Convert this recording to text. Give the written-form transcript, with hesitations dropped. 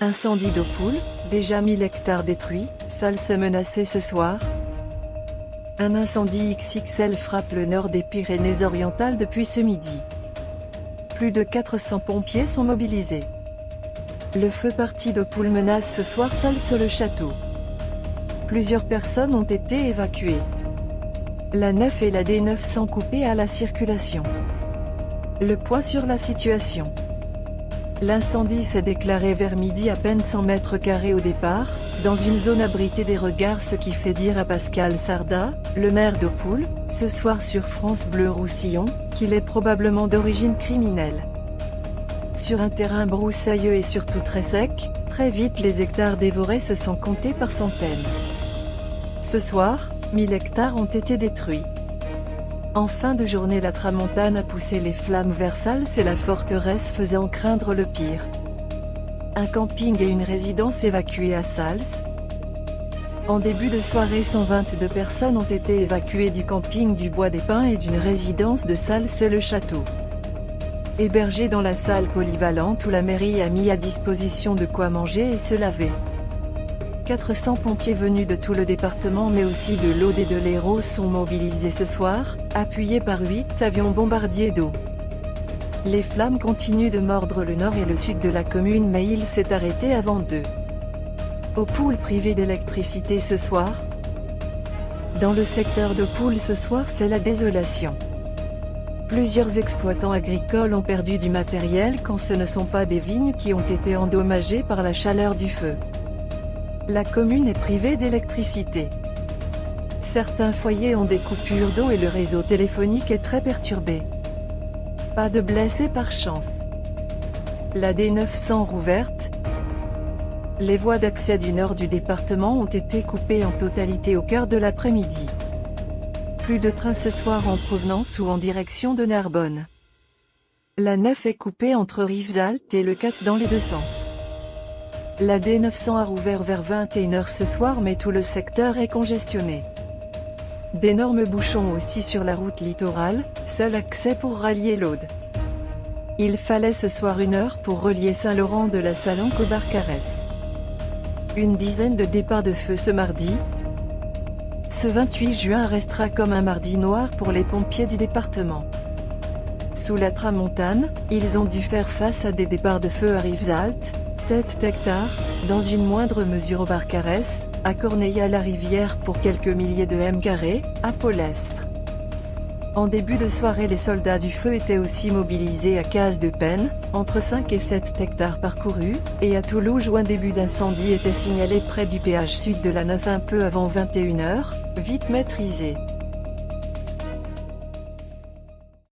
Incendie d'Oppoul, déjà 1000 hectares détruits, Sals menacée ce soir. Un incendie XXL frappe le nord des Pyrénées-Orientales depuis ce midi. Plus de 400 pompiers sont mobilisés. Le feu parti d'Oppoul menace ce soir Sals-le-Château. Plusieurs personnes ont été évacuées. La 9 et la D900 coupées à la circulation. Le point sur la situation. L'incendie s'est déclaré vers midi à peine 100 mètres carrés au départ, dans une zone abritée des regards, ce qui fait dire à Pascal Sarda, le maire d'Oppoul, ce soir sur France Bleu Roussillon, qu'il est probablement d'origine criminelle. Sur un terrain broussailleux et surtout très sec, très vite les hectares dévorés se sont comptés par centaines. Ce soir, 1000 hectares ont été détruits. En fin de journée, la tramontane a poussé les flammes vers Sals et la forteresse faisant craindre le pire. Un camping et une résidence évacués à Sals. En début de soirée, 122 personnes ont été évacuées du camping du Bois des Pins et d'une résidence de Sals-le-Château. Hébergées dans la salle polyvalente où la mairie a mis à disposition de quoi manger et se laver. 400 pompiers venus de tout le département mais aussi de l'Aude et de l'Hérault sont mobilisés ce soir, appuyés par 8 avions bombardiers d'eau. Les flammes continuent de mordre le nord et le sud de la commune mais il s'est arrêté avant d'eux. Oppoul privé d'électricité ce soir. Dans le secteur d'Oppoul ce soir, c'est la désolation. Plusieurs exploitants agricoles ont perdu du matériel quand ce ne sont pas des vignes qui ont été endommagées par la chaleur du feu. La commune est privée d'électricité. Certains foyers ont des coupures d'eau et le réseau téléphonique est très perturbé. Pas de blessés par chance. La D900 rouverte. Les voies d'accès du nord du département ont été coupées en totalité au cœur de l'après-midi. Plus de trains ce soir en provenance ou en direction de Narbonne. La 9 est coupée entre Rivesaltes et le 4 dans les deux sens. La D900 a rouvert vers 21 h ce soir mais tout le secteur est congestionné. D'énormes bouchons aussi sur la route littorale, seul accès pour rallier l'Aude. Il fallait ce soir 1 heure pour relier Saint-Laurent de la Salanque au Barcarès. Une dizaine de départs de feu ce mardi. Ce 28 juin restera comme un mardi noir pour les pompiers du département. Sous la tramontane, ils ont dû faire face à des départs de feu à Rivesaltes, 7 hectares, dans une moindre mesure au Barcarès, à Corneille-à-la-Rivière pour quelques milliers de m², à Polestre. En début de soirée, les soldats du feu étaient aussi mobilisés à Cases-de-Pène, entre 5 et 7 hectares parcourus, et à Toulouse où un début d'incendie était signalé près du péage sud de la 9 un peu avant 21 h, vite maîtrisé.